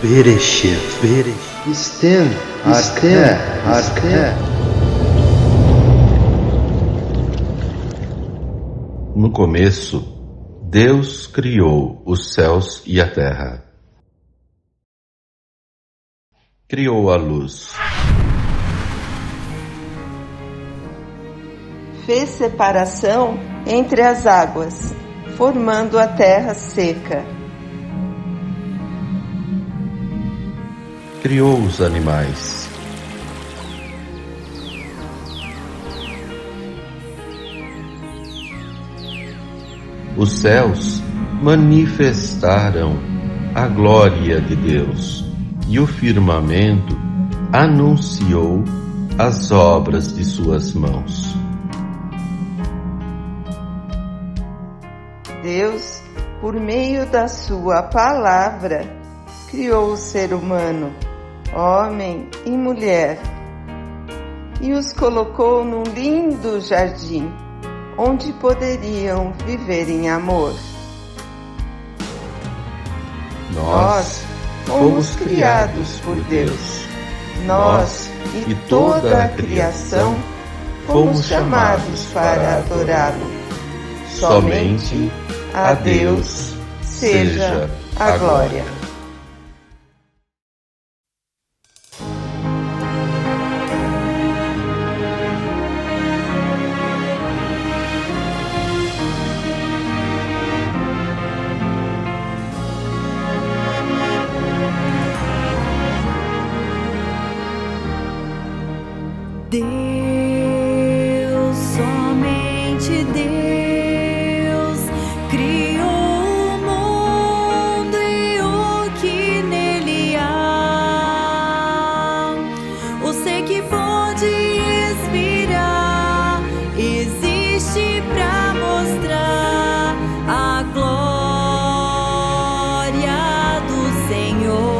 Bereshith, Istem, Arqué. No começo, Deus criou os céus e a terra. Criou a luz. Fez separação entre as águas, formando a terra seca. Criou os animais. Os céus manifestaram a glória de Deus, e o firmamento anunciou as obras de suas mãos. Deus, por meio da sua palavra, criou o ser humano, homem e mulher, e os colocou num lindo jardim, onde poderiam viver em amor. Nós fomos criados por Deus. Nós e toda a criação fomos chamados para adorá-lo. Somente a Deus seja a glória. Deus, somente Deus, criou o mundo e o que nele há. O ser que pode respirar existe para mostrar a glória do Senhor.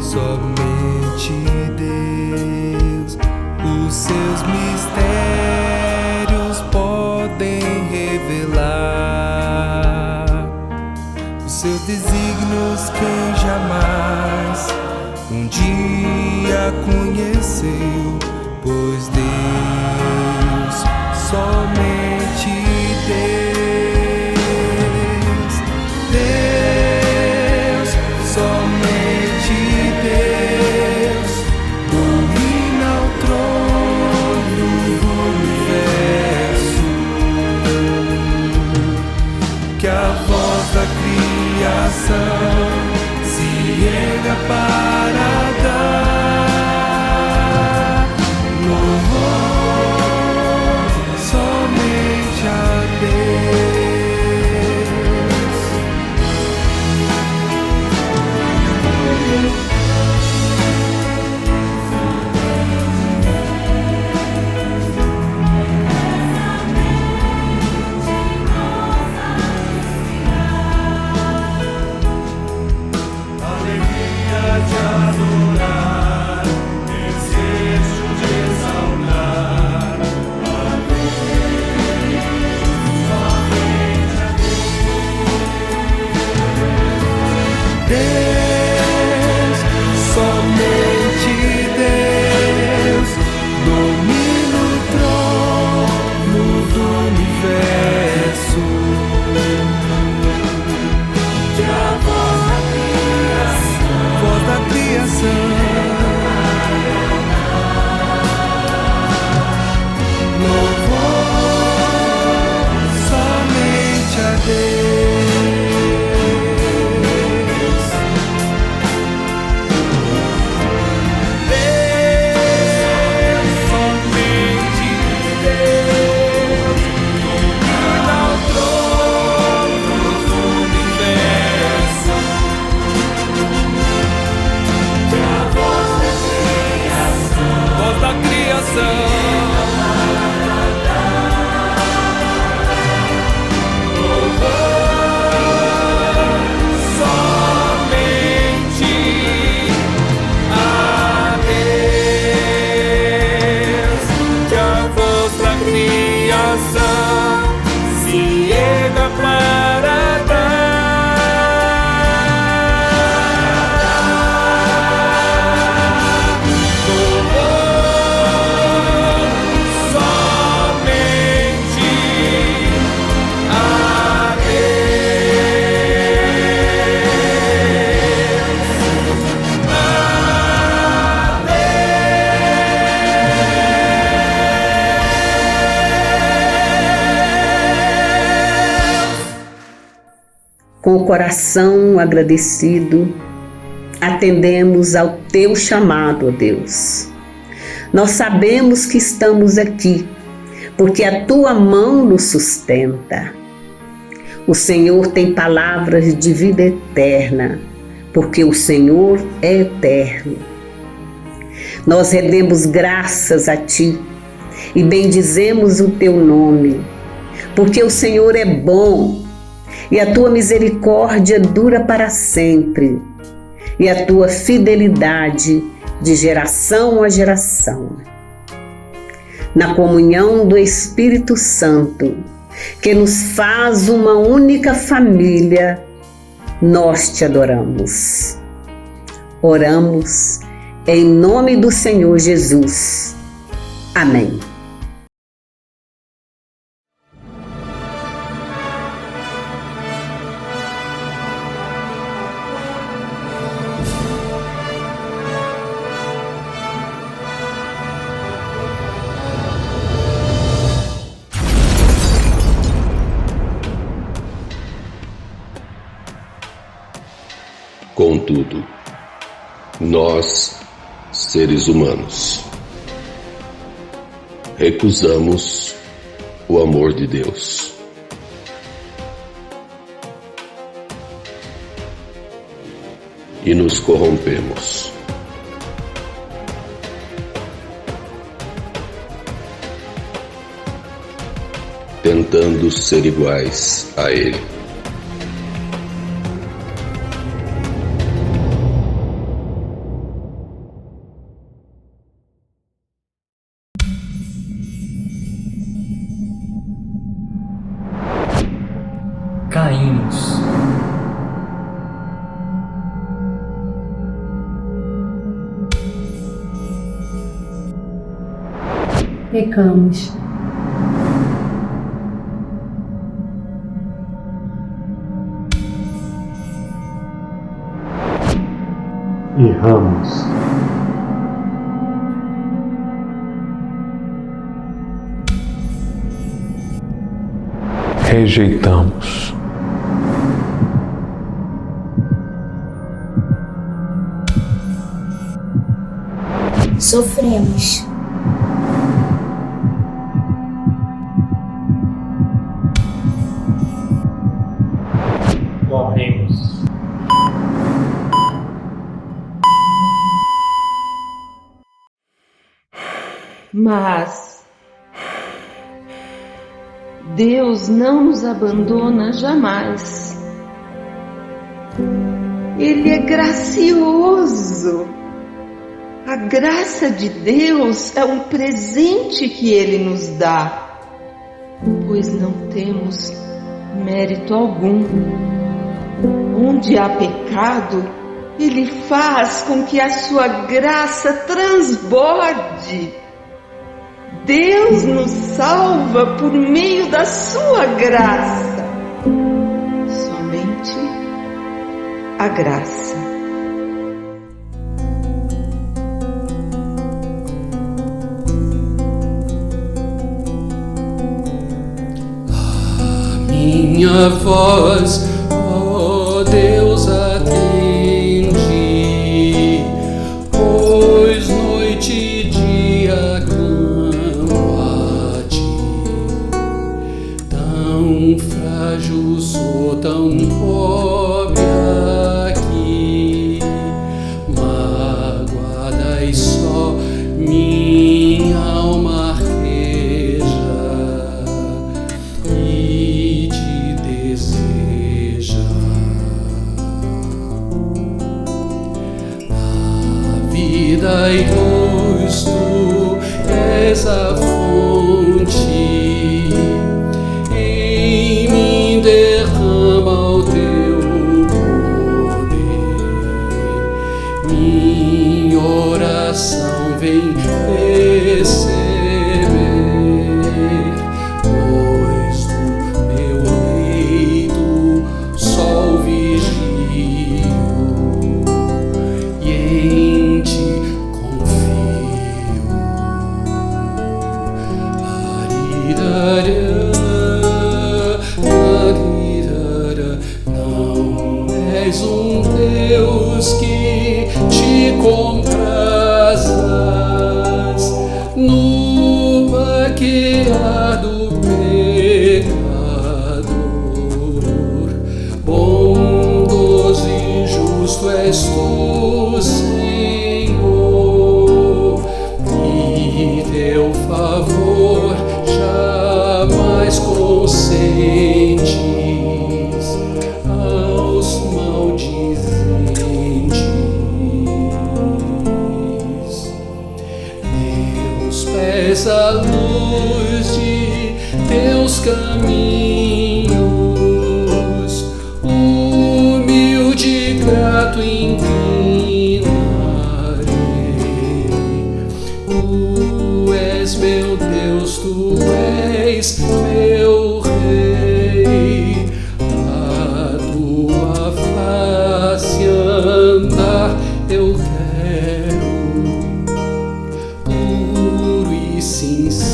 Somente Deus, os seus mistérios podem revelar. Os seus desígnios quem jamais um dia conheceu, pois Deus, somente Deus, Deus, somente Deus domina o trono do universo. Que a voz da criação se erga para dar louvor somente a Deus. Alegria de com o coração agradecido, atendemos ao Teu chamado, ó Deus. Nós sabemos que estamos aqui, porque a Tua mão nos sustenta. O Senhor tem palavras de vida eterna, porque o Senhor é eterno. Nós rendemos graças a Ti e bendizemos o Teu nome, porque o Senhor é bom e a Tua misericórdia dura para sempre e a Tua fidelidade de geração a geração. Na comunhão do Espírito Santo, que nos faz uma única família, nós Te adoramos. Oramos em nome do Senhor Jesus. Amém. Contudo, nós, seres humanos, recusamos o amor de Deus. E nos corrompemos. Tentando ser iguais a Ele. Caímos. Pecamos. Erramos. Rejeitamos. Sofremos. Morremos. Mas Deus não nos abandona jamais. Ele é gracioso. A graça de Deus é um presente que Ele nos dá, pois não temos mérito algum. Onde há pecado, Ele faz com que a sua graça transborde. Deus nos salva por meio da sua graça. Somente a graça. Minha voz, ó Deus, atende, pois noite e dia clamo a Ti. Tão frágil sou, tão pobre aqui, magoada e só minha alma arqueja e te deseja. A vida e luz, Tu és a fonte, em mim derrama o Teu Deus que te comprazas no vaquear do pecador. Bondoso e justo és tu, Senhor, e teu favor jamais consentes aos maldizentes. Teus pés à luz de teus caminhos, humilde e grato inclinarei. Tu és meu Deus, tu és meu Rei, a tua face andar eu quero, puro e sincero.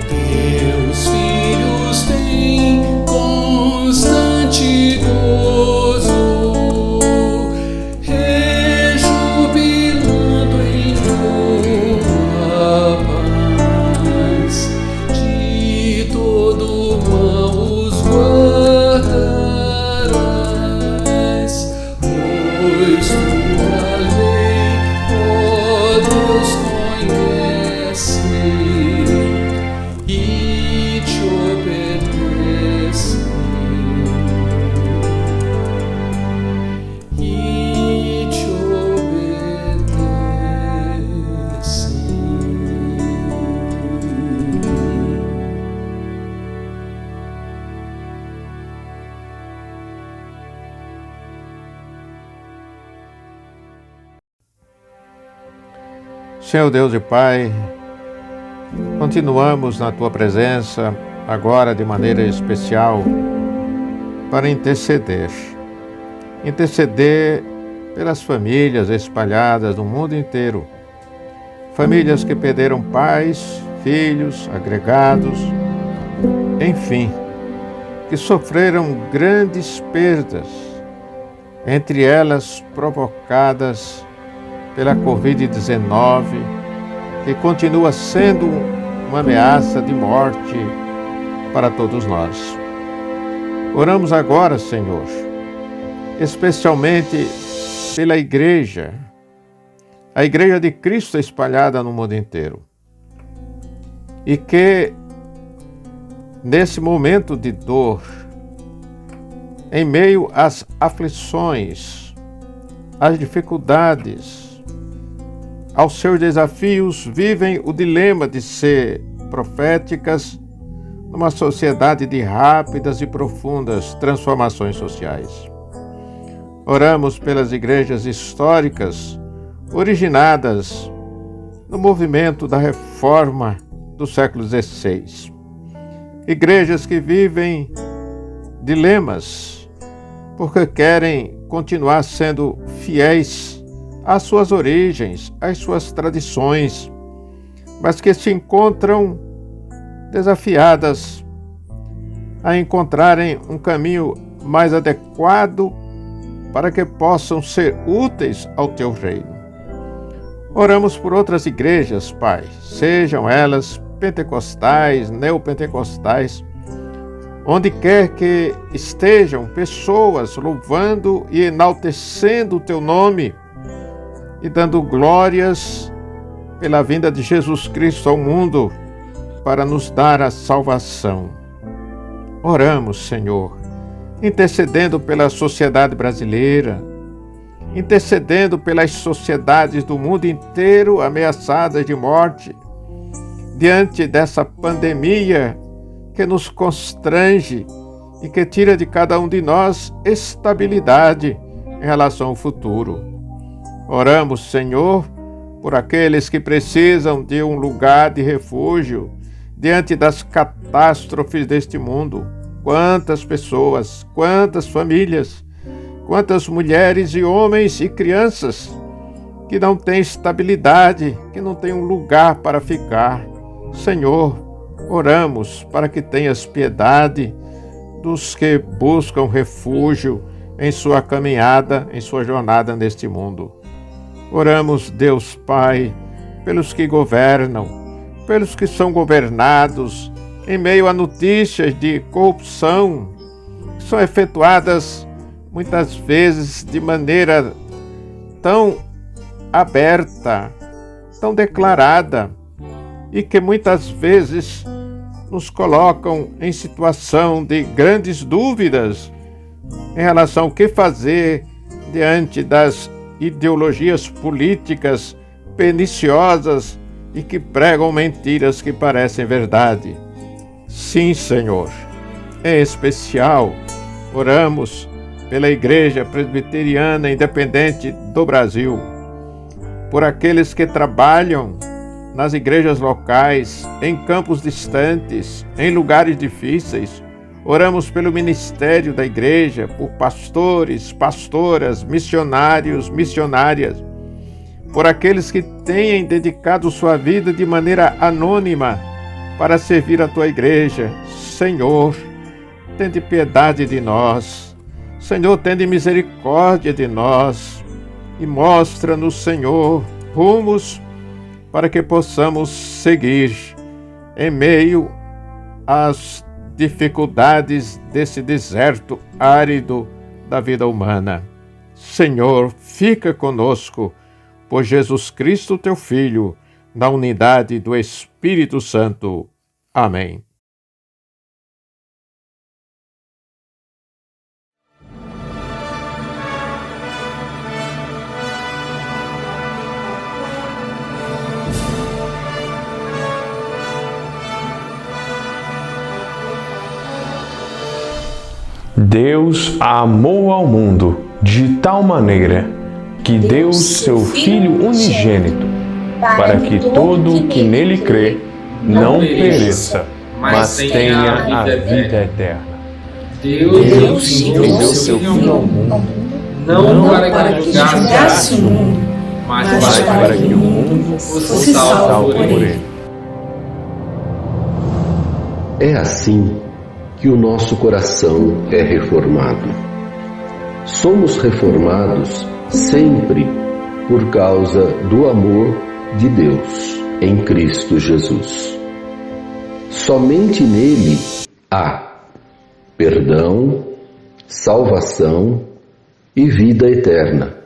Teus filhos têm constante gozo, rejubilando em tua paz, de todo mal os guardarás, pois tua lei, ó Deus, conhecem e te obedecem. E te Senhor Deus e Pai, continuamos na Tua presença, agora de maneira especial, para interceder pelas famílias espalhadas no mundo inteiro, famílias que perderam pais, filhos, agregados, enfim, que sofreram grandes perdas, entre elas provocadas pela Covid-19, que continua sendo uma ameaça de morte para todos nós. Oramos agora, Senhor, especialmente pela igreja, a igreja de Cristo espalhada no mundo inteiro, e que nesse momento de dor, em meio às aflições, às dificuldades, aos seus desafios, vivem o dilema de ser proféticas numa sociedade de rápidas e profundas transformações sociais. Oramos pelas igrejas históricas originadas no movimento da Reforma do século XVI. Igrejas que vivem dilemas porque querem continuar sendo fiéis às suas origens, às suas tradições, mas que se encontram desafiadas a encontrarem um caminho mais adequado para que possam ser úteis ao Teu reino. Oramos por outras igrejas, Pai, sejam elas pentecostais, neopentecostais, onde quer que estejam pessoas louvando e enaltecendo o Teu nome e dando glórias pela vinda de Jesus Cristo ao mundo para nos dar a salvação. Oramos, Senhor, intercedendo pela sociedade brasileira, intercedendo pelas sociedades do mundo inteiro ameaçadas de morte, diante dessa pandemia que nos constrange e que tira de cada um de nós estabilidade em relação ao futuro. Oramos, Senhor, por aqueles que precisam de um lugar de refúgio diante das catástrofes deste mundo. Quantas pessoas, quantas famílias, quantas mulheres e homens e crianças que não têm estabilidade, que não têm um lugar para ficar. Senhor, oramos para que tenhas piedade dos que buscam refúgio em sua caminhada, em sua jornada neste mundo. Oramos, Deus Pai, pelos que governam, pelos que são governados, em meio a notícias de corrupção que são efetuadas muitas vezes de maneira tão aberta, tão declarada, e que muitas vezes nos colocam em situação de grandes dúvidas em relação ao que fazer diante das ideologias políticas perniciosas e que pregam mentiras que parecem verdade. Sim, Senhor, em especial, oramos pela Igreja Presbiteriana Independente do Brasil, por aqueles que trabalham nas igrejas locais, em campos distantes, em lugares difíceis. Oramos pelo ministério da igreja, por pastores, pastoras, missionários, missionárias, por aqueles que têm dedicado sua vida de maneira anônima para servir a tua igreja. Senhor, tende piedade de nós. Senhor, tende misericórdia de nós e mostra-nos, Senhor, rumos para que possamos seguir em meio às dificuldades desse deserto árido da vida humana. Senhor, fica conosco, por Jesus Cristo, teu Filho, na unidade do Espírito Santo. Amém. Deus amou ao mundo de tal maneira que deu seu Filho unigênito, para que todo que nele crê não pereça, mas tenha a vida eterna. Deus enviou seu Filho ao mundo, não para que julgasse o mundo, mas para que o mundo fosse salvo por ele. É assim que o nosso coração é reformado. Somos reformados sempre por causa do amor de Deus em Cristo Jesus. Somente nele há perdão, salvação e vida eterna.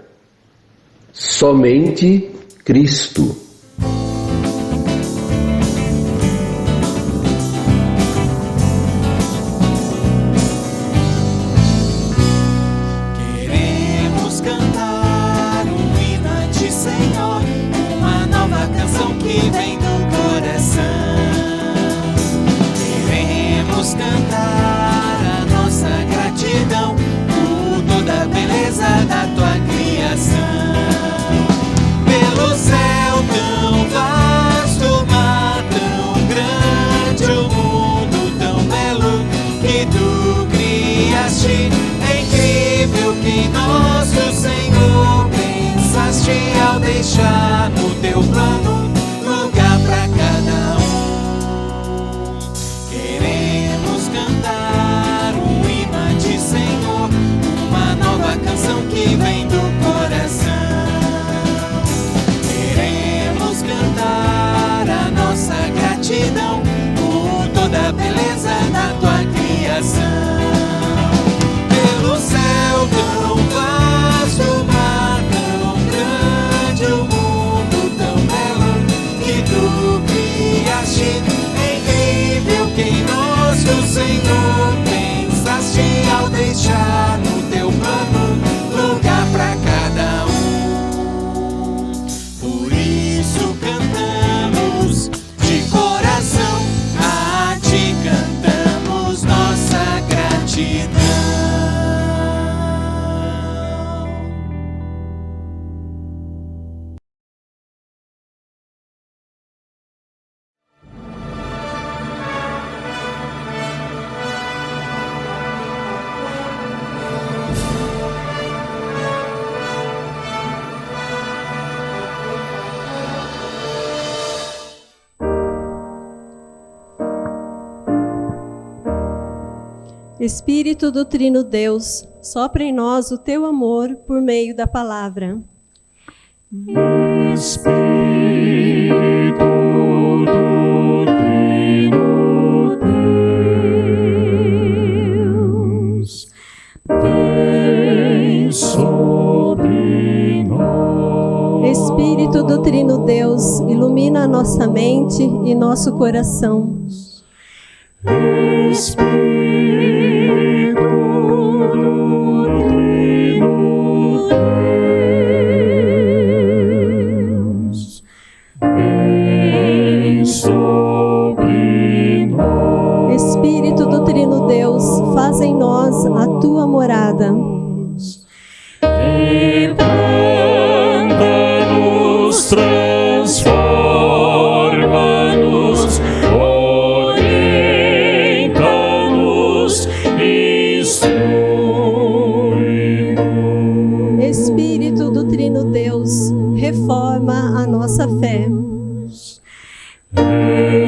Somente Cristo. Deixar no teu plano lugar Espírito do Trino Deus, sopra em nós o teu amor por meio da palavra. Espírito do Trino Deus, vem sobre nós. Espírito do Trino Deus, ilumina a nossa mente e nosso coração. Espírito do Trino Deus, vem sobre nós. Espírito do Trino Deus, faz em nós a tua morada. Quebranta-nos, transforma-nos, orienta-nos, instrui-nos. Espírito do Trino Deus, reforma a nossa fé.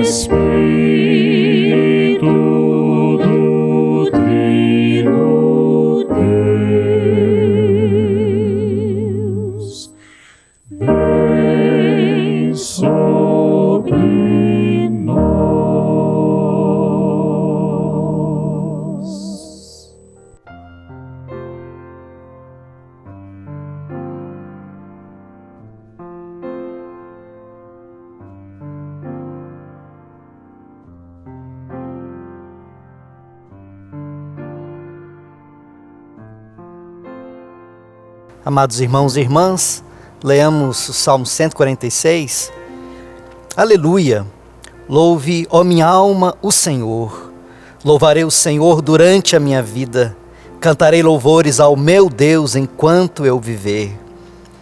Espírito do Trino Deus, vem sobre nós. Amados irmãos e irmãs, leamos o Salmo 146. Aleluia! Louve, ó minha alma, o Senhor. Louvarei o Senhor durante a minha vida. Cantarei louvores ao meu Deus enquanto eu viver.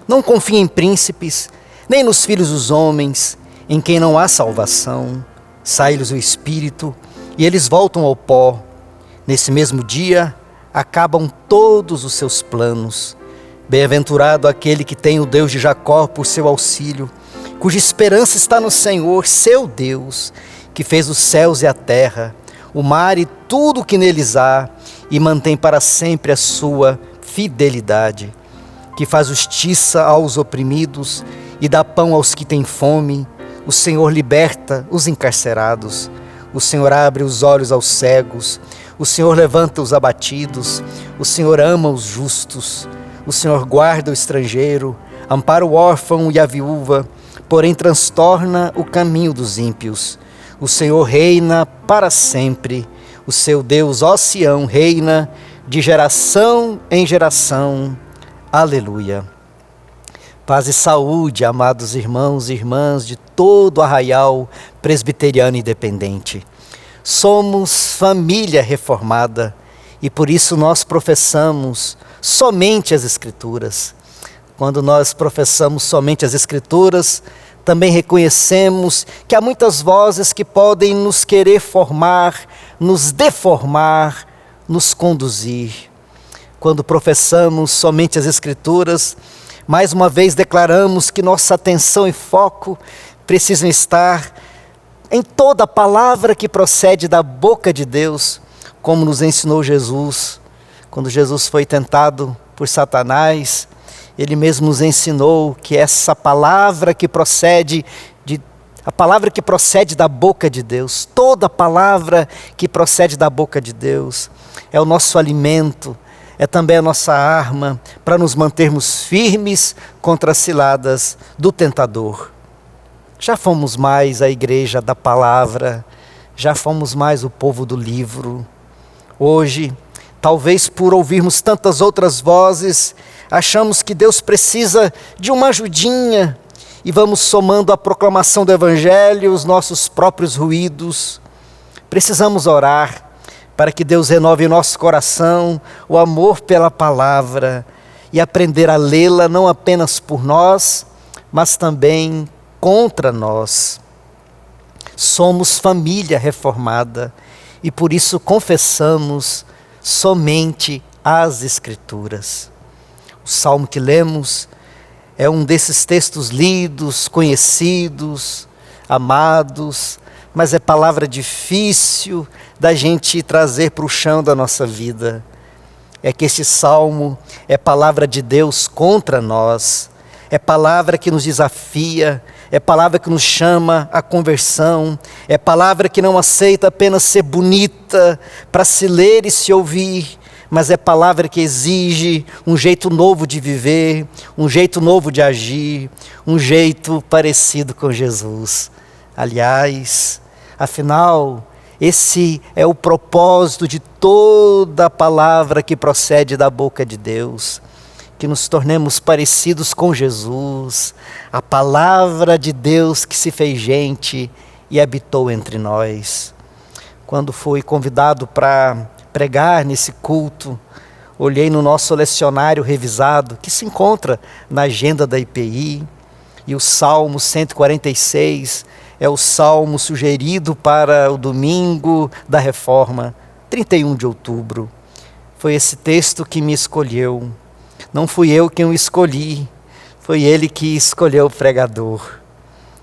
Não confie em príncipes, nem nos filhos dos homens, em quem não há salvação. Sai-lhes o espírito e eles voltam ao pó. Nesse mesmo dia, acabam todos os seus planos. Bem-aventurado aquele que tem o Deus de Jacó por seu auxílio, cuja esperança está no Senhor, seu Deus, que fez os céus e a terra, o mar e tudo o que neles há, e mantém para sempre a sua fidelidade, que faz justiça aos oprimidos e dá pão aos que têm fome. O Senhor liberta os encarcerados, o Senhor abre os olhos aos cegos, o Senhor levanta os abatidos, o Senhor ama os justos. O Senhor guarda o estrangeiro, ampara o órfão e a viúva, porém transtorna o caminho dos ímpios. O Senhor reina para sempre. O seu Deus, ó Sião, reina de geração em geração. Aleluia. Paz e saúde, amados irmãos e irmãs de todo o Arraial Presbiteriano Independente. Somos família reformada e por isso nós professamos somente as Escrituras. Quando nós professamos somente as Escrituras, também reconhecemos que há muitas vozes que podem nos querer formar, nos deformar, nos conduzir. Quando professamos somente as Escrituras, mais uma vez declaramos que nossa atenção e foco precisam estar em toda a palavra que procede da boca de Deus, como nos ensinou Jesus. Quando Jesus foi tentado por Satanás, ele mesmo nos ensinou que essa palavra que procede da boca de Deus, toda palavra que procede da boca de Deus, é o nosso alimento, é também a nossa arma para nos mantermos firmes contra as ciladas do tentador. Já fomos mais a igreja da palavra, já fomos mais o povo do livro. Hoje, talvez por ouvirmos tantas outras vozes, achamos que Deus precisa de uma ajudinha e vamos somando à proclamação do Evangelho os nossos próprios ruídos. Precisamos orar para que Deus renove em nosso coração o amor pela palavra e aprender a lê-la não apenas por nós, mas também contra nós. Somos família reformada e por isso confessamos somente as Escrituras. O salmo que lemos é um desses textos lidos, conhecidos, amados, mas é palavra difícil, da gente trazer para o chão da nossa vida. É que esse salmo é palavra de Deus contra nós, é palavra que nos desafia, é palavra que nos chama à conversão, é palavra que não aceita apenas ser bonita para se ler e se ouvir, mas é palavra que exige um jeito novo de viver, um jeito novo de agir, um jeito parecido com Jesus. Aliás, afinal, esse é o propósito de toda a palavra que procede da boca de Deus, que nos tornemos parecidos com Jesus, a palavra de Deus que se fez gente e habitou entre nós. Quando fui convidado para pregar nesse culto, olhei no nosso lecionário revisado, que se encontra na agenda da IPI, e o Salmo 146 é o salmo sugerido para o domingo da Reforma, 31 de outubro. Foi esse texto que me escolheu. Não fui eu quem o escolhi, foi Ele que escolheu o pregador.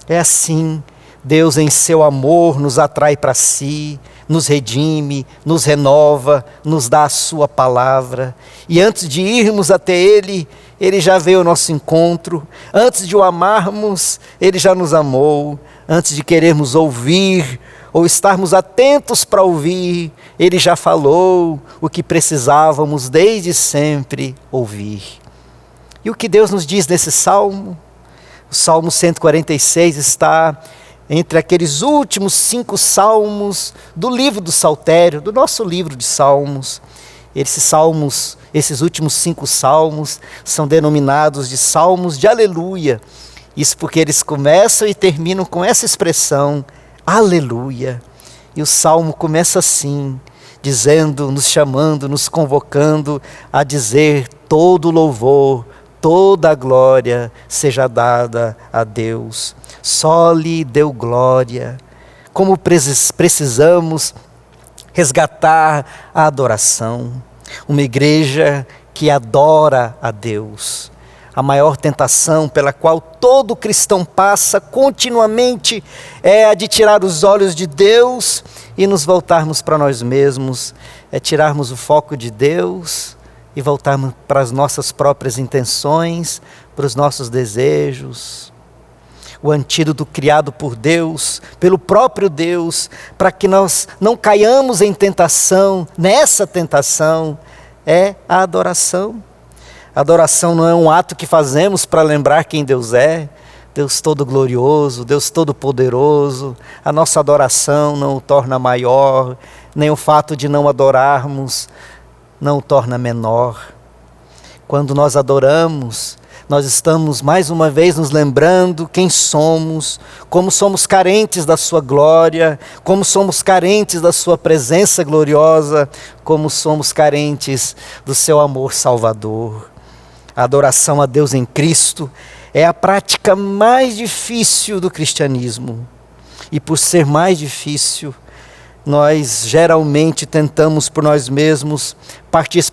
É assim, Deus em seu amor nos atrai para si, nos redime, nos renova, nos dá a sua palavra. E antes de irmos até Ele, Ele já veio ao nosso encontro. Antes de o amarmos, Ele já nos amou. Antes de querermos ouvir ou estarmos atentos para ouvir, Ele já falou o que precisávamos desde sempre ouvir. E o que Deus nos diz nesse salmo? O Salmo 146 está entre aqueles últimos 5 salmos do livro do Saltério, do nosso livro de salmos. Esses últimos 5 salmos são denominados de salmos de aleluia. Isso porque eles começam e terminam com essa expressão, aleluia. E o salmo começa assim, dizendo, nos chamando, nos convocando a dizer todo louvor, toda a glória seja dada a Deus. Só lhe deu glória. Como precisamos resgatar a adoração. Uma igreja que adora a Deus. A maior tentação pela qual todo cristão passa continuamente é a de tirar os olhos de Deus e nos voltarmos para nós mesmos. É tirarmos o foco de Deus e voltarmos para as nossas próprias intenções, para os nossos desejos. O antídoto criado por Deus, pelo próprio Deus, para que nós não caiamos em tentação, nessa tentação, é a adoração. Adoração não é um ato que fazemos para lembrar quem Deus é, Deus todo glorioso, Deus todo poderoso. A nossa adoração não o torna maior, nem o fato de não adorarmos não o torna menor. Quando nós adoramos, nós estamos mais uma vez nos lembrando quem somos, como somos carentes da sua glória, como somos carentes da sua presença gloriosa, como somos carentes do seu amor salvador. A adoração a Deus em Cristo é a prática mais difícil do cristianismo. E por ser mais difícil, nós geralmente tentamos por nós mesmos partir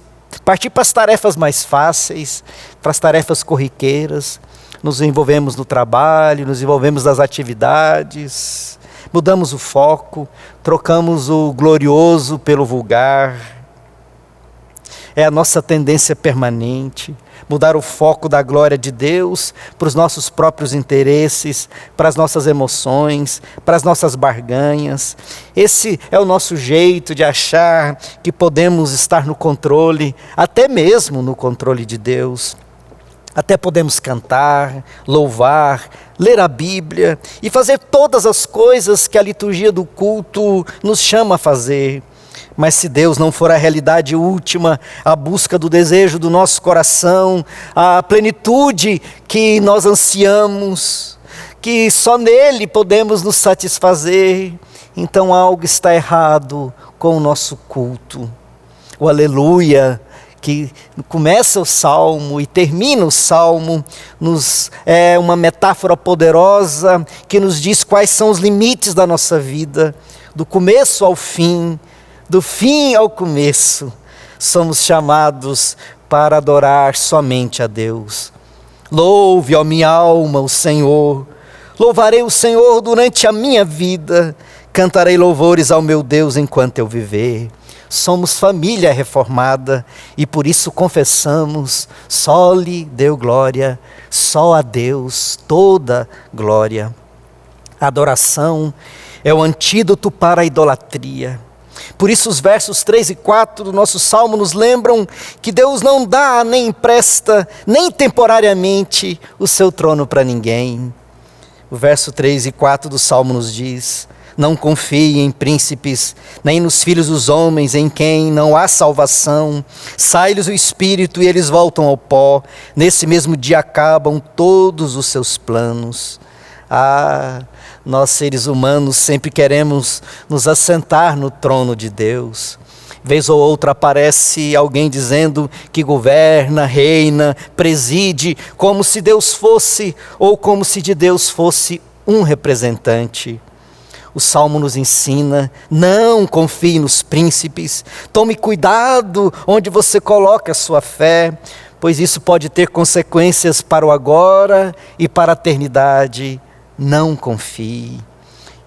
para as tarefas mais fáceis, para as tarefas corriqueiras. Nos envolvemos no trabalho, nos envolvemos nas atividades, mudamos o foco, trocamos o glorioso pelo vulgar. É a nossa tendência permanente, mudar o foco da glória de Deus para os nossos próprios interesses, para as nossas emoções, para as nossas barganhas. Esse é o nosso jeito de achar que podemos estar no controle, até mesmo no controle de Deus. Até podemos cantar, louvar, ler a Bíblia e fazer todas as coisas que a liturgia do culto nos chama a fazer. Mas se Deus não for a realidade última, a busca do desejo do nosso coração, a plenitude que nós ansiamos, que só nele podemos nos satisfazer, então algo está errado com o nosso culto. O aleluia, que começa o salmo e termina o salmo, é uma metáfora poderosa que nos diz quais são os limites da nossa vida, do começo ao fim, do fim ao começo. Somos chamados para adorar somente a Deus. Louve, ó minha alma, o Senhor. Louvarei o Senhor durante a minha vida. Cantarei louvores ao meu Deus enquanto eu viver. Somos família reformada e por isso confessamos: só lhe deu glória, só a Deus toda glória. A adoração é o antídoto para a idolatria. Por isso os versos 3 e 4 do nosso Salmo nos lembram que Deus não dá nem empresta, nem temporariamente, o seu trono para ninguém. O verso 3 e 4 do Salmo nos diz: não confie em príncipes, nem nos filhos dos homens em quem não há salvação. Sai-lhes o espírito e eles voltam ao pó. Nesse mesmo dia acabam todos os seus planos. Nós seres humanos sempre queremos nos assentar no trono de Deus. Vez ou outra aparece alguém dizendo que governa, reina, preside, como se Deus fosse, ou como se de Deus fosse um representante. O Salmo nos ensina: não confie nos príncipes, tome cuidado onde você coloca a sua fé, pois isso pode ter consequências para o agora e para a eternidade. Não confie.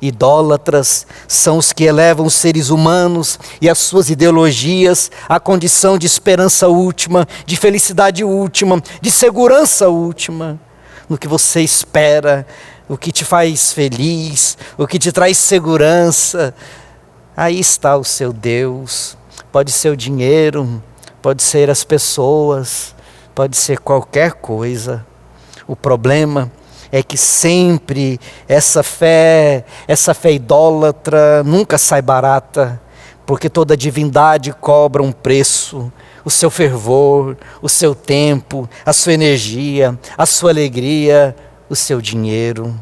Idólatras são os que elevam os seres humanos e as suas ideologias à condição de esperança última, de felicidade última, de segurança última. No que você espera, o que te faz feliz, o que te traz segurança, aí está o seu Deus. Pode ser o dinheiro, pode ser as pessoas, pode ser qualquer coisa. O problema é que sempre essa fé idólatra nunca sai barata, porque toda divindade cobra um preço. O seu fervor, o seu tempo, a sua energia, a sua alegria, o seu dinheiro.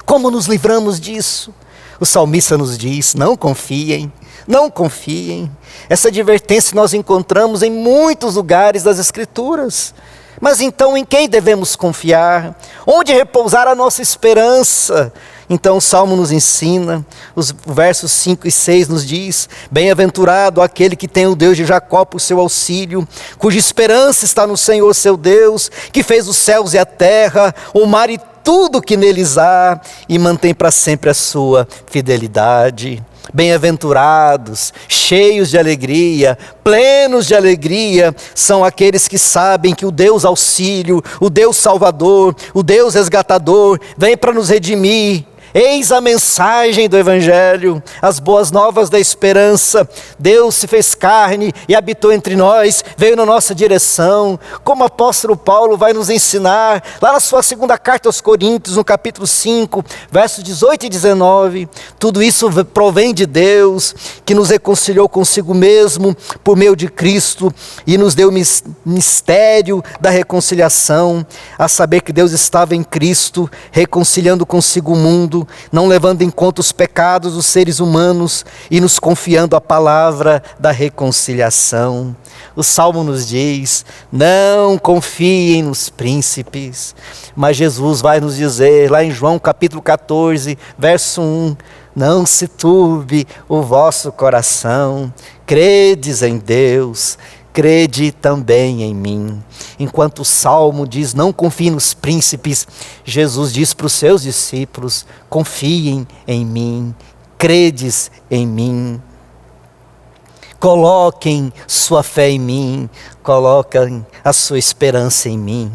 Como nos livramos disso? O salmista nos diz: não confiem, não confiem. Essa advertência nós encontramos em muitos lugares das Escrituras. Mas então em quem devemos confiar? Onde repousar a nossa esperança? Então o Salmo nos ensina, os versos 5 e 6 nos diz: bem-aventurado aquele que tem o Deus de Jacó por seu auxílio, cuja esperança está no Senhor seu Deus, que fez os céus e a terra, o mar e tudo que neles há, e mantém para sempre a sua fidelidade. Bem-aventurados, cheios de alegria, plenos de alegria, são aqueles que sabem que o Deus auxílio, o Deus salvador, o Deus resgatador, vem para nos redimir. Eis a mensagem do Evangelho, as boas novas da esperança. Deus se fez carne e habitou entre nós, veio na nossa direção, como o apóstolo Paulo vai nos ensinar, lá na sua segunda carta aos Coríntios, no capítulo 5, versos 18 e 19. Tudo isso provém de Deus, que nos reconciliou consigo mesmo, por meio de Cristo, e nos deu o mistério da reconciliação, a saber que Deus estava em Cristo, reconciliando consigo o mundo, não levando em conta os pecados dos seres humanos e nos confiando a palavra da reconciliação. O Salmo nos diz: não confiem nos príncipes, mas Jesus vai nos dizer, lá em João capítulo 14, verso 1, não se turbe o vosso coração, credes em Deus, crede também em mim. Enquanto o Salmo diz: não confiem nos príncipes, Jesus diz para os seus discípulos: confiem em mim, credes em mim. Coloquem sua fé em mim, coloquem a sua esperança em mim.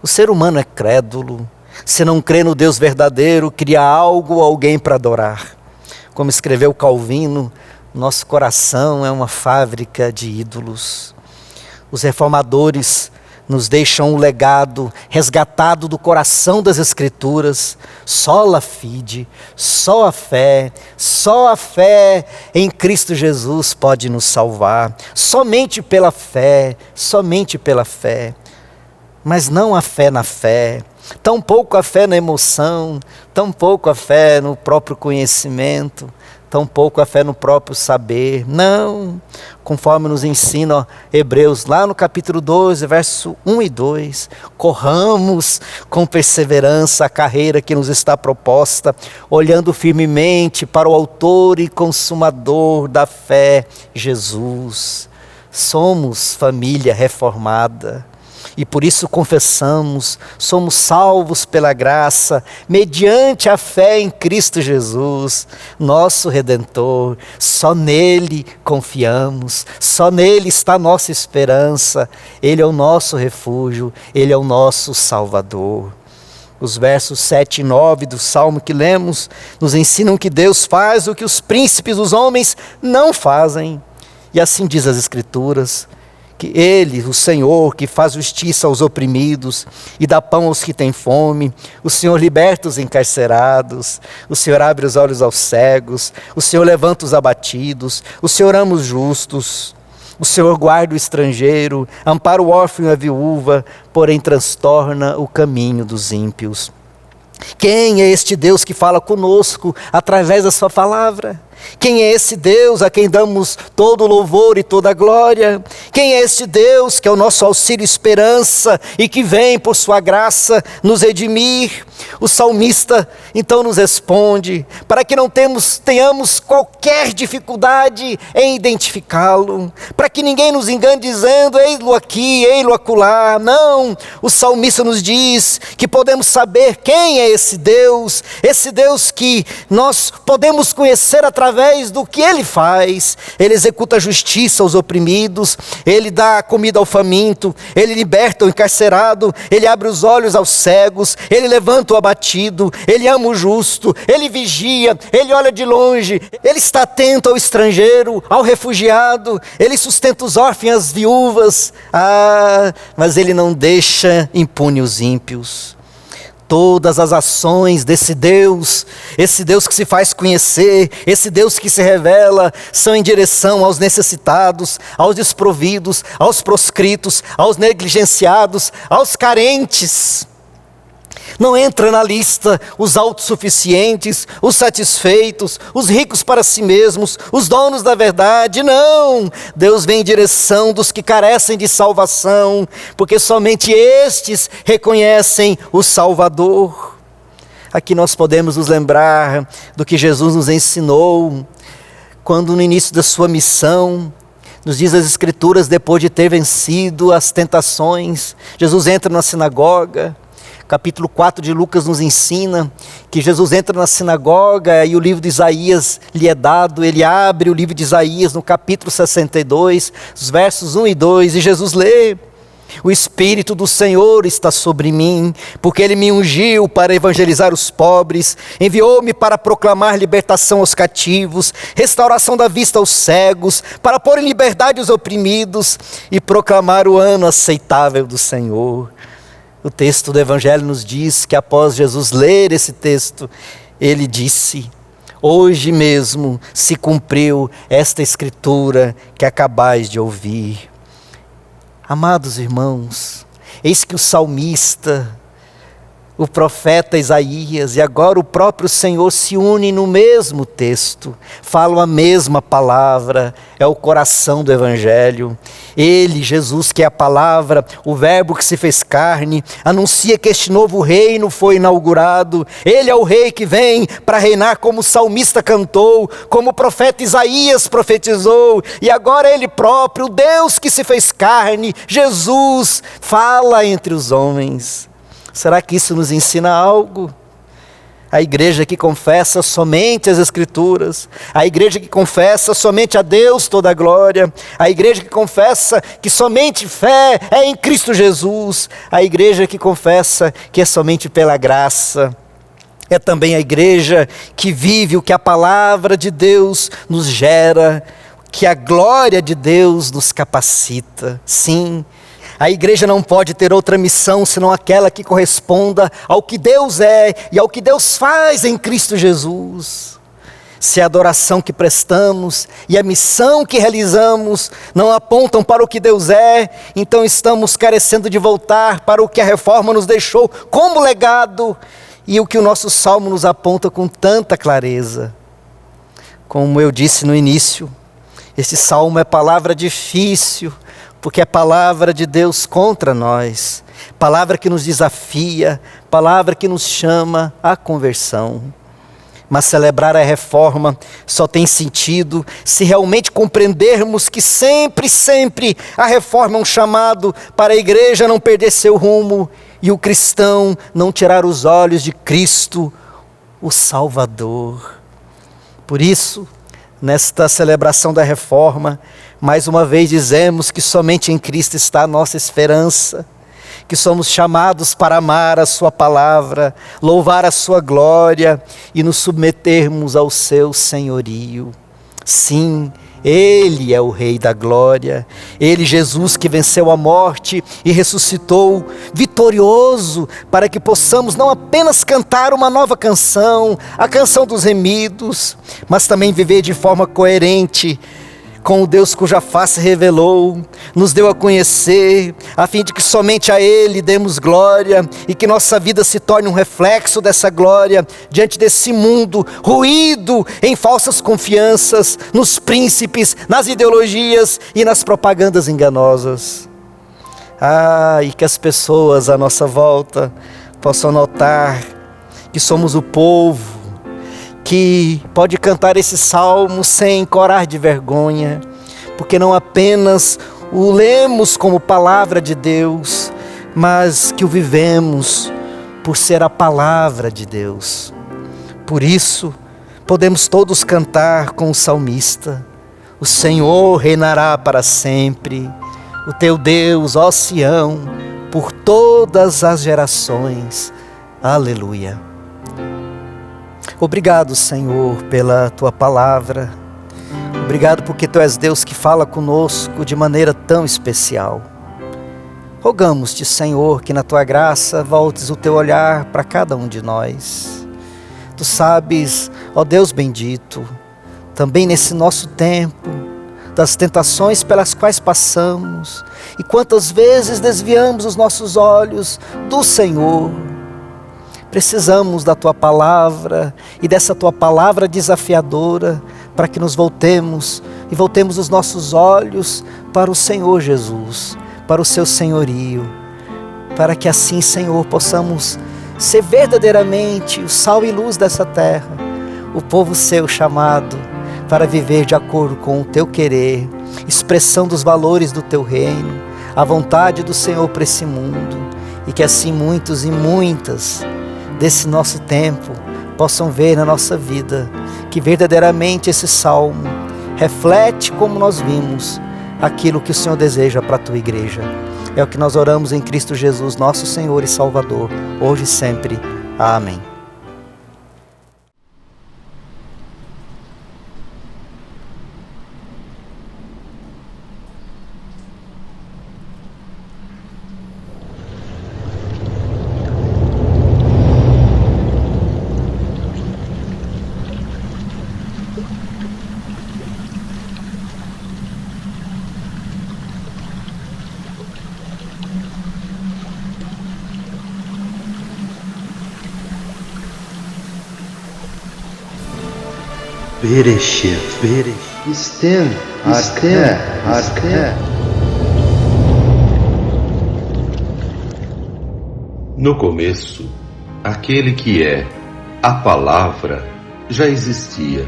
O ser humano é crédulo. Se não crê no Deus verdadeiro, cria algo ou alguém para adorar. Como escreveu Calvino, nosso coração é uma fábrica de ídolos. Os reformadores nos deixam um legado resgatado do coração das Escrituras. Sola fide, só a fé em Cristo Jesus pode nos salvar. Somente pela fé, somente pela fé. Mas não a fé na fé, tampouco a fé na emoção, tampouco a fé no próprio conhecimento, tampouco a fé no próprio saber. Não, conforme nos ensina Hebreus, lá no capítulo 12, verso 1 e 2, corramos com perseverança a carreira que nos está proposta, olhando firmemente para o autor e consumador da fé, Jesus. Somos família reformada. E por isso confessamos, somos salvos pela graça, mediante a fé em Cristo Jesus, nosso Redentor. Só nele confiamos, só nele está a nossa esperança. Ele é o nosso refúgio, ele é o nosso Salvador. Os versos 7 e 9 do Salmo que lemos nos ensinam que Deus faz o que os príncipes dos homens não fazem. E assim diz as Escrituras, que Ele, o Senhor, que faz justiça aos oprimidos e dá pão aos que têm fome, o Senhor liberta os encarcerados, o Senhor abre os olhos aos cegos, o Senhor levanta os abatidos, o Senhor ama os justos, o Senhor guarda o estrangeiro, ampara o órfão e a viúva, porém transtorna o caminho dos ímpios. Quem é este Deus que fala conosco através da sua palavra? Quem é esse Deus a quem damos todo o louvor e toda a glória? Quem é este Deus que é o nosso auxílio e esperança e que vem por sua graça nos redimir? O salmista então nos responde, para que não tenhamos qualquer dificuldade em identificá-lo, para que ninguém nos engane dizendo, ei-lo aqui, ei-lo acolá. Não, o salmista nos diz que podemos saber quem é esse Deus que nós podemos conhecer através do que Ele faz. Ele executa a justiça aos oprimidos, Ele dá comida ao faminto, Ele liberta o encarcerado, Ele abre os olhos aos cegos, Ele levanta o abatido, Ele ama o justo, Ele vigia, Ele olha de longe, Ele está atento ao estrangeiro, ao refugiado, Ele sustenta os órfãos e as viúvas. Mas Ele não deixa impune os ímpios. Todas as ações desse Deus, esse Deus que se faz conhecer, esse Deus que se revela, são em direção aos necessitados, aos desprovidos, aos proscritos, aos negligenciados, aos carentes. Não entra na lista os autossuficientes, os satisfeitos, os ricos para si mesmos, os donos da verdade. Não! Deus vem em direção dos que carecem de salvação, porque somente estes reconhecem o Salvador. Aqui nós podemos nos lembrar do que Jesus nos ensinou, quando no início da sua missão, nos diz as Escrituras, depois de ter vencido as tentações, Jesus entra na sinagoga. Capítulo 4 de Lucas nos ensina que Jesus entra na sinagoga e o livro de Isaías lhe é dado. Ele abre o livro de Isaías no capítulo 62, os versos 1 e 2, e Jesus lê: o Espírito do Senhor está sobre mim, porque Ele me ungiu para evangelizar os pobres, enviou-me para proclamar libertação aos cativos, restauração da vista aos cegos, para pôr em liberdade os oprimidos e proclamar o ano aceitável do Senhor. O texto do Evangelho nos diz que após Jesus ler esse texto, Ele disse: hoje mesmo se cumpriu esta Escritura que acabais de ouvir. Amados irmãos, eis que o salmista, o profeta Isaías e agora o próprio Senhor se unem no mesmo texto, falam a mesma palavra, é o coração do Evangelho. Ele, Jesus, que é a palavra, o verbo que se fez carne, anuncia que este novo reino foi inaugurado. Ele é o rei que vem para reinar, como o salmista cantou, como o profeta Isaías profetizou, e agora ele próprio, o Deus que se fez carne, Jesus, fala entre os homens. Será que isso nos ensina algo? A igreja que confessa somente as Escrituras, a igreja que confessa somente a Deus toda a glória, a igreja que confessa que somente fé é em Cristo Jesus, a igreja que confessa que é somente pela graça, é também a igreja que vive o que a palavra de Deus nos gera, que a glória de Deus nos capacita. Sim, a igreja não pode ter outra missão senão aquela que corresponda ao que Deus é e ao que Deus faz em Cristo Jesus. Se a adoração que prestamos e a missão que realizamos não apontam para o que Deus é, então estamos carecendo de voltar para o que a reforma nos deixou como legado e o que o nosso salmo nos aponta com tanta clareza. Como eu disse no início, esse salmo é palavra difícil, porque é palavra de Deus contra nós, palavra que nos desafia, palavra que nos chama à conversão. Mas celebrar a reforma só tem sentido se realmente compreendermos que sempre, sempre a reforma é um chamado para a igreja não perder seu rumo e o cristão não tirar os olhos de Cristo, o Salvador. Por isso, nesta celebração da reforma, mais uma vez dizemos que somente em Cristo está a nossa esperança, que somos chamados para amar a sua palavra, louvar a sua glória e nos submetermos ao seu senhorio. Sim, Ele é o Rei da glória, Ele, Jesus, que venceu a morte e ressuscitou vitorioso, para que possamos não apenas cantar uma nova canção, a canção dos remidos, mas também viver de forma coerente com o Deus cuja face revelou, nos deu a conhecer, a fim de que somente a Ele demos glória e que nossa vida se torne um reflexo dessa glória diante desse mundo ruído em falsas confianças, nos príncipes, nas ideologias e nas propagandas enganosas. E que as pessoas à nossa volta possam notar que somos o povo que pode cantar esse salmo sem corar de vergonha, porque não apenas o lemos como palavra de Deus, mas que o vivemos por ser a palavra de Deus. Por isso, podemos todos cantar com o salmista: o Senhor reinará para sempre, o teu Deus, ó Sião, por todas as gerações. Aleluia. Obrigado, Senhor, pela Tua palavra. Obrigado porque Tu és Deus que fala conosco de maneira tão especial. Rogamos-te, Senhor, que na Tua graça voltes o Teu olhar para cada um de nós. Tu sabes, ó Deus bendito, também nesse nosso tempo, das tentações pelas quais passamos e quantas vezes desviamos os nossos olhos do Senhor. Precisamos da Tua palavra e dessa Tua palavra desafiadora para que nos voltemos e voltemos os nossos olhos para o Senhor Jesus, para o Seu senhorio, para que assim, Senhor, possamos ser verdadeiramente o sal e luz dessa terra, o povo Seu chamado para viver de acordo com o Teu querer, expressão dos valores do Teu reino, a vontade do Senhor para esse mundo, e que assim muitos e muitas desse nosso tempo possam ver na nossa vida que verdadeiramente esse salmo reflete, como nós vimos, aquilo que o Senhor deseja para a Tua igreja. É o que nós oramos em Cristo Jesus, nosso Senhor e Salvador, hoje e sempre. Amém. Bereshit, Estem, Arqué. No começo, aquele que é a Palavra já existia.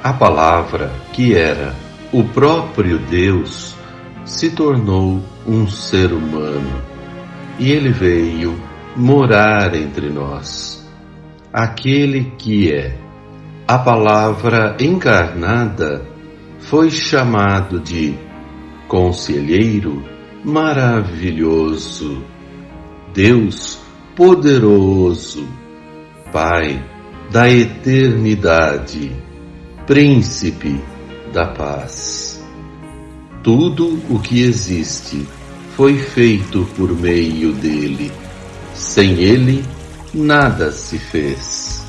A Palavra, que era o próprio Deus, se tornou um ser humano e Ele veio morar entre nós. Aquele que é a Palavra encarnada foi chamado de Conselheiro Maravilhoso, Deus Poderoso, Pai da Eternidade, Príncipe da Paz. Tudo o que existe foi feito por meio dele. Sem ele, nada se fez.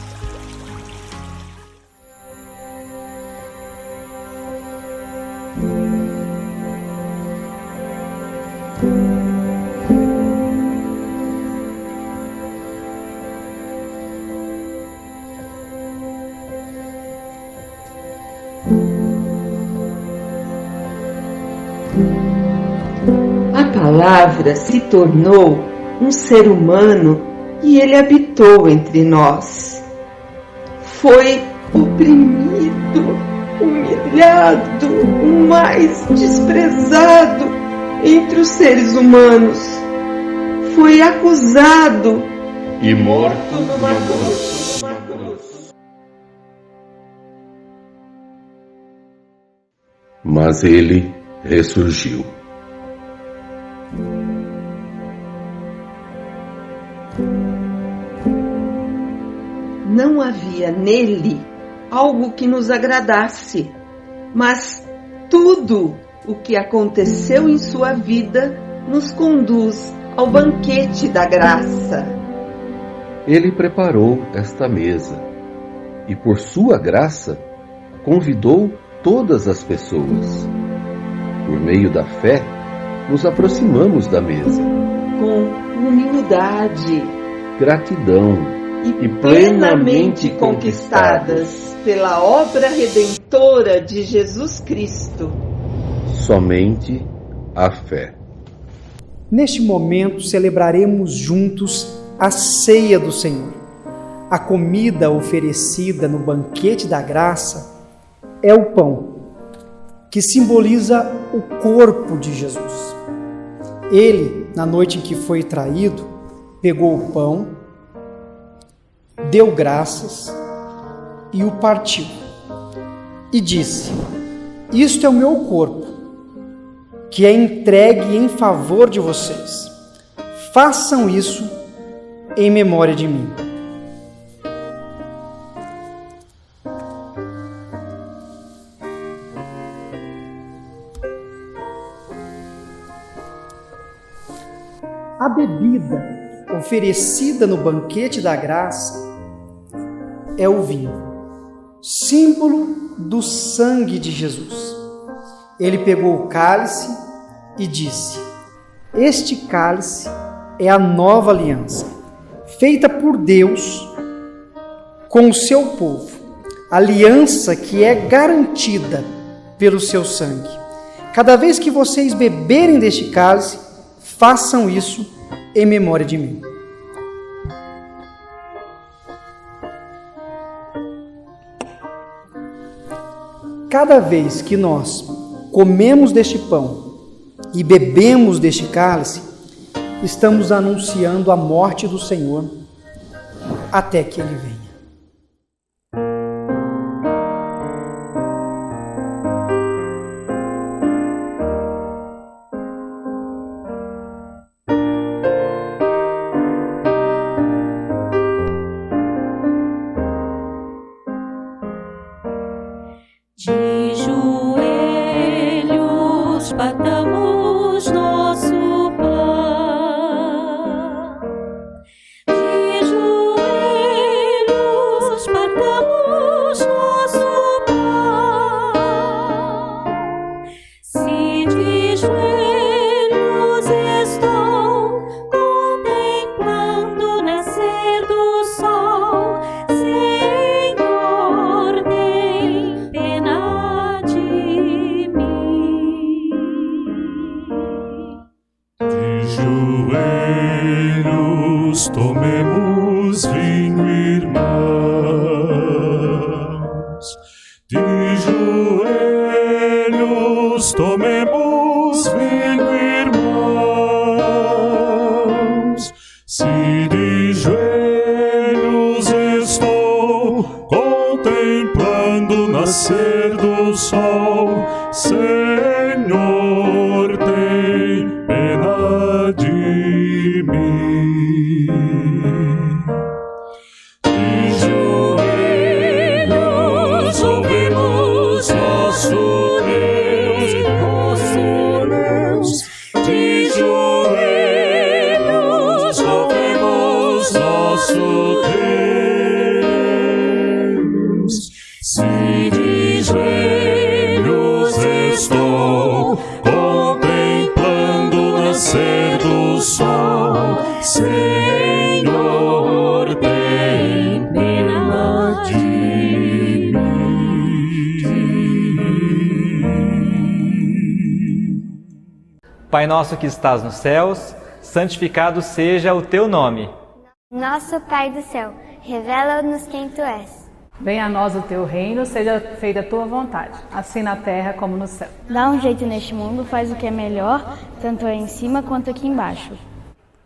A palavra se tornou um ser humano e ele habitou entre nós. Foi oprimido, humilhado, o mais desprezado entre os seres humanos. Foi acusado e morto numa cruz. Mas ele ressurgiu. Não havia nele algo que nos agradasse, mas tudo o que aconteceu em sua vida nos conduz ao banquete da graça. Ele preparou esta mesa e, por sua graça, convidou todas as pessoas. Por meio da fé, nos aproximamos da mesa. Com humildade, gratidão e plenamente conquistadas pela obra redentora de Jesus Cristo. Somente a fé. Neste momento celebraremos juntos a ceia do Senhor. A comida oferecida no banquete da graça é o pão, que simboliza o corpo de Jesus. Ele, na noite em que foi traído, pegou o pão, deu graças e o partiu. E disse: isto é o meu corpo, que é entregue em favor de vocês. Façam isso em memória de mim. A bebida oferecida no banquete da graça é o vinho, símbolo do sangue de Jesus. Ele pegou o cálice e disse: este cálice é a nova aliança, feita por Deus com o seu povo, aliança que é garantida pelo seu sangue. Cada vez que vocês beberem deste cálice, façam isso em memória de mim. Cada vez que nós comemos deste pão e bebemos deste cálice, estamos anunciando a morte do Senhor até que Ele venha. De joelhos partamos nosso pão. De joelhos partamos nosso pão. Se de joelhos estou contemplando o nascer do sol, Senhor, tem pena de mim. De joelhos tomemos vinho, irmãos. De joelhos tomemos vinho, irmãos. Se de joelhos estou contemplando o nascer do sol, Senhor, tem pena de mim. De joelhos ouvemos nosso Deus, nosso Deus. De joelhos ouvemos nosso Deus. Se de joelhos estou contemplando o nascer do sol, Senhor, tem pena de mim. Pai nosso que estás nos céus, santificado seja o teu nome. Nosso Pai do céu, revela-nos quem tu és. Venha a nós o teu reino, seja feita a tua vontade, assim na terra como no céu. Dá um jeito neste mundo, faz o que é melhor, tanto aí em cima quanto aqui embaixo.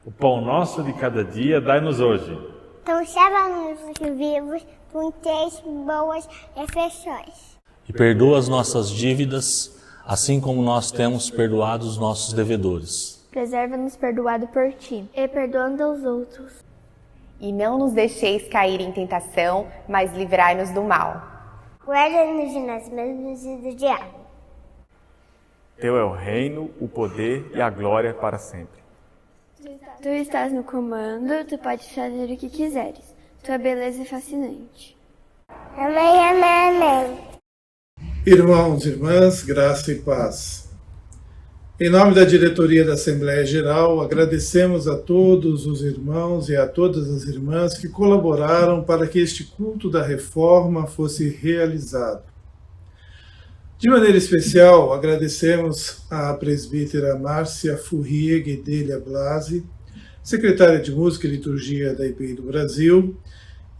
O pão nosso de cada dia dai-nos hoje. Conserva-nos vivos com 3 boas refeições. E perdoa as nossas dívidas, assim como nós temos perdoado os nossos devedores. Preserva-nos perdoado por ti e perdoando aos outros. E não nos deixeis cair em tentação, mas livrai-nos do mal. Guarda-nos de nós mesmos e do diabo. Teu é o reino, o poder e a glória para sempre. Tu estás no comando, tu podes fazer o que quiseres. Tua beleza é fascinante. Amém, amém, amém. Irmãos e irmãs, graça e paz. Em nome da diretoria da Assembleia Geral, agradecemos a todos os irmãos e a todas as irmãs que colaboraram para que este culto da reforma fosse realizado. De maneira especial, agradecemos à presbítera Márcia Furrier Guedelha Blasi, secretária de Música e Liturgia da IPI do Brasil,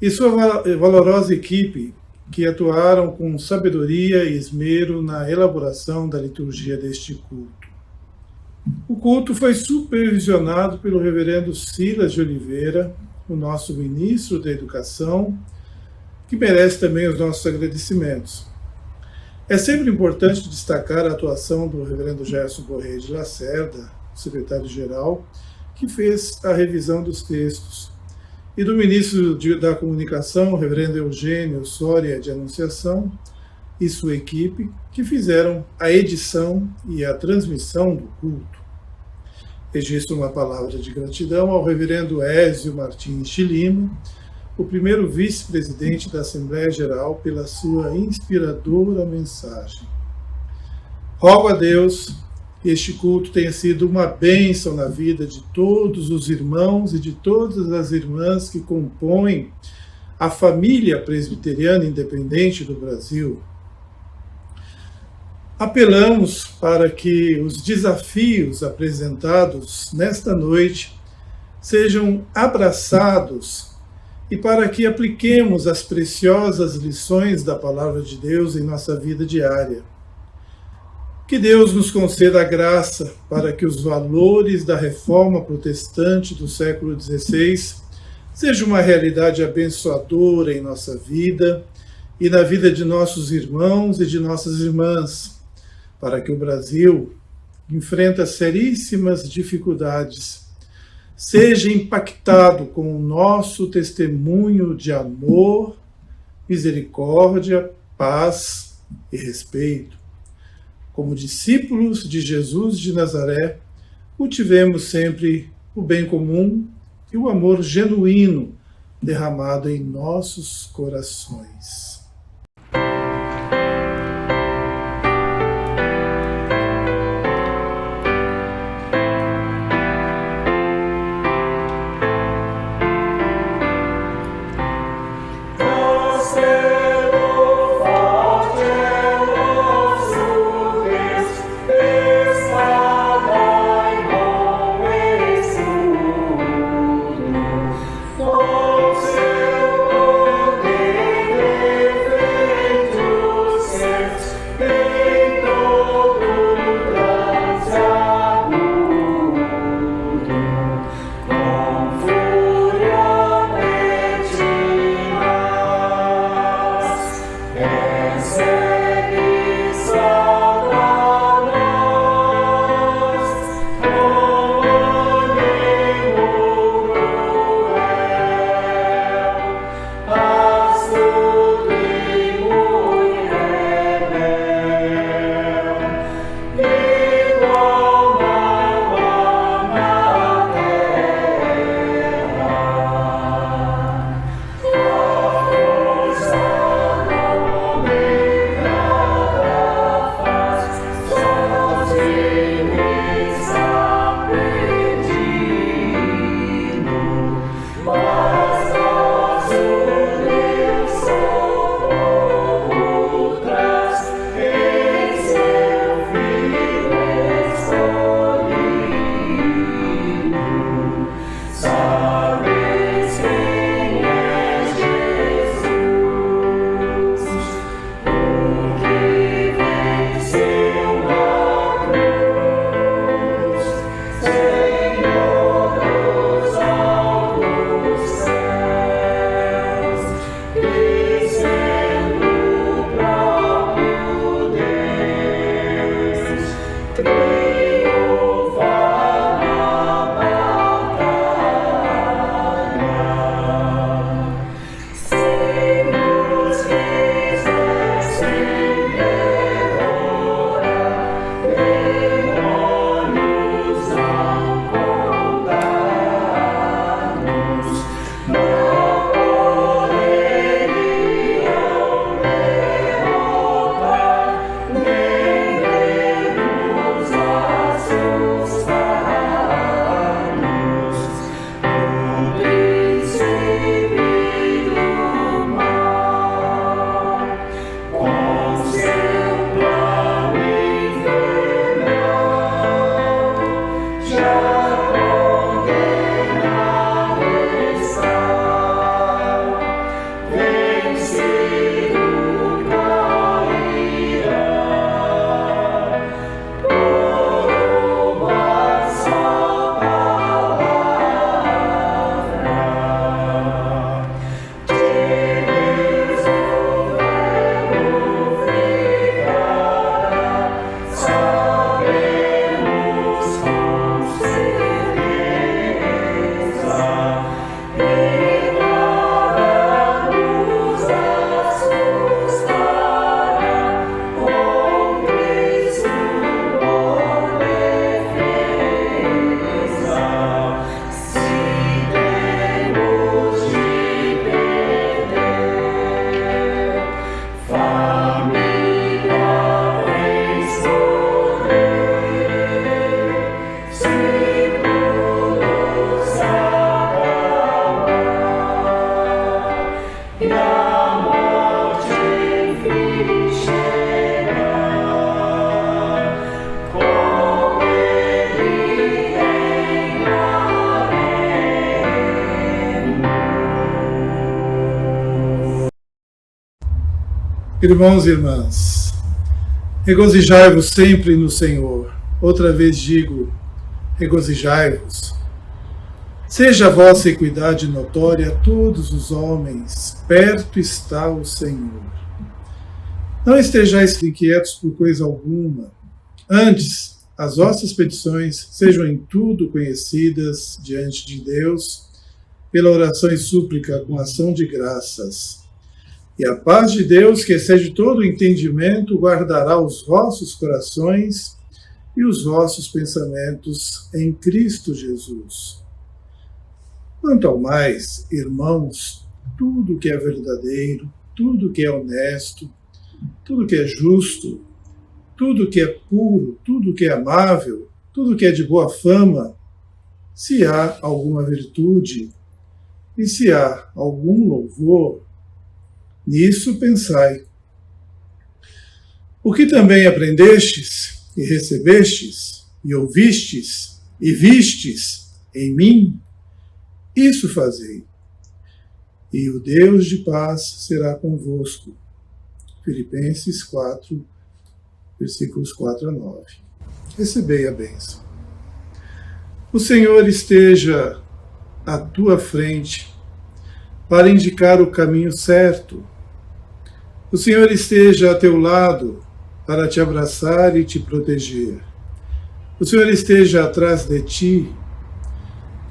e sua valorosa equipe, que atuaram com sabedoria e esmero na elaboração da liturgia deste culto. O culto foi supervisionado pelo reverendo Silas de Oliveira, o nosso ministro da Educação, que merece também os nossos agradecimentos. É sempre importante destacar a atuação do reverendo Gerson Borré de Lacerda, secretário-geral, que fez a revisão dos textos, e do ministro da Comunicação, o reverendo Eugênio Soria de Anunciação, e sua equipe, que fizeram a edição e a transmissão do culto. Registro uma palavra de gratidão ao reverendo Ézio Martins de Lima, o primeiro vice-presidente da Assembleia Geral, pela sua inspiradora mensagem. Rogo a Deus que este culto tenha sido uma bênção na vida de todos os irmãos e de todas as irmãs que compõem a família presbiteriana independente do Brasil. Apelamos para que os desafios apresentados nesta noite sejam abraçados e para que apliquemos as preciosas lições da Palavra de Deus em nossa vida diária. Que Deus nos conceda a graça para que os valores da reforma protestante do século XVI sejam uma realidade abençoadora em nossa vida e na vida de nossos irmãos e de nossas irmãs, para que o Brasil, que enfrenta seríssimas dificuldades, seja impactado com o nosso testemunho de amor, misericórdia, paz e respeito. Como discípulos de Jesus de Nazaré, cultivemos sempre o bem comum e o amor genuíno derramado em nossos corações. Com seu poder Irmãos e irmãs, regozijai-vos sempre no Senhor. Outra vez digo, regozijai-vos. Seja a vossa equidade notória a todos os homens, perto está o Senhor. Não estejais inquietos por coisa alguma. Antes, as vossas petições sejam em tudo conhecidas diante de Deus, pela oração e súplica com ação de graças. E a paz de Deus, que excede todo o entendimento, guardará os vossos corações e os vossos pensamentos em Cristo Jesus. Quanto ao mais, irmãos, tudo que é verdadeiro, tudo que é honesto, tudo que é justo, tudo que é puro, tudo que é amável, tudo que é de boa fama, se há alguma virtude e se há algum louvor, nisso pensai. O que também aprendestes e recebestes e ouvistes e vistes em mim, isso fazei. E o Deus de paz será convosco. Filipenses 4, versículos 4 a 9. Recebei a bênção. O Senhor esteja à tua frente para indicar o caminho certo. O Senhor esteja a teu lado para te abraçar e te proteger. O Senhor esteja atrás de ti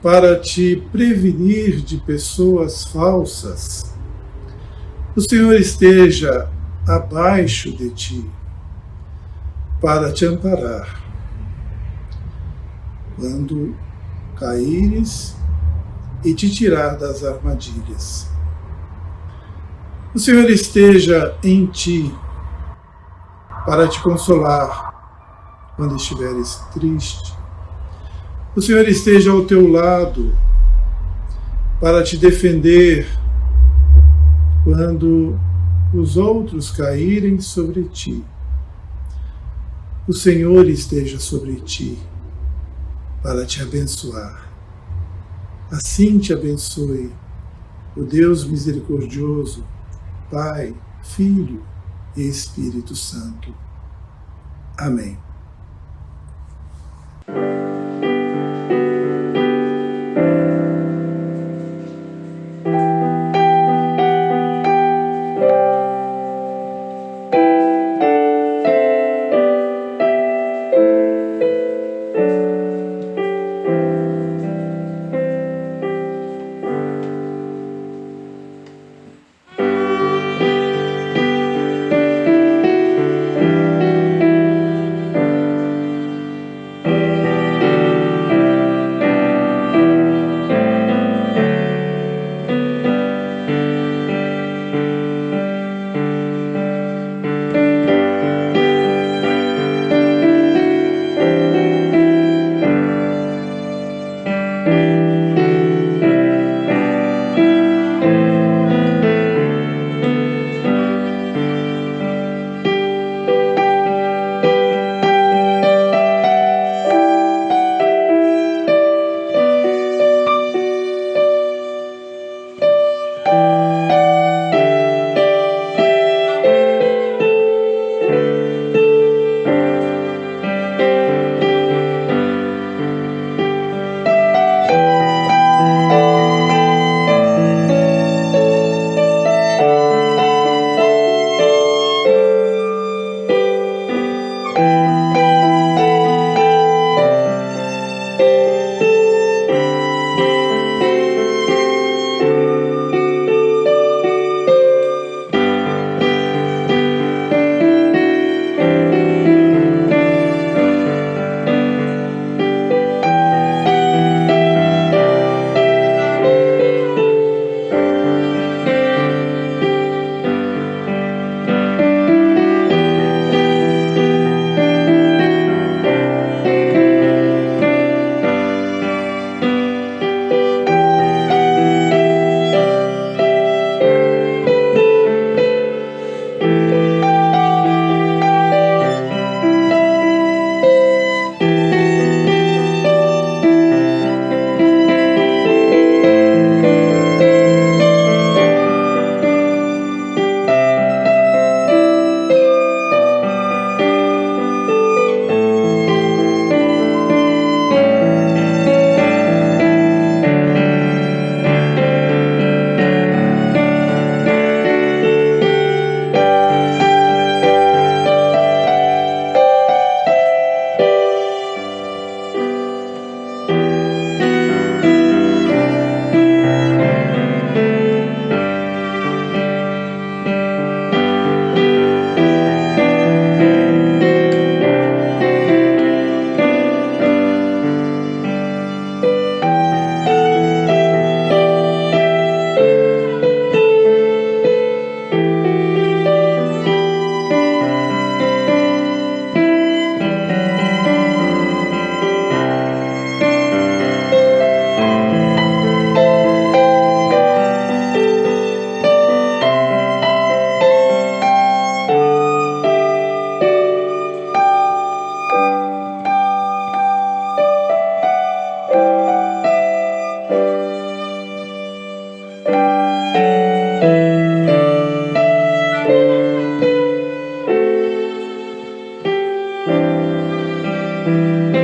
para te prevenir de pessoas falsas. O Senhor esteja abaixo de ti para te amparar. Quando caíres e te tirar das armadilhas. O Senhor esteja em ti para te consolar quando estiveres triste. O Senhor esteja ao teu lado para te defender quando os outros caírem sobre ti. O Senhor esteja sobre ti para te abençoar. Assim te abençoe o Deus misericordioso, Pai, Filho e Espírito Santo. Amém. Amém.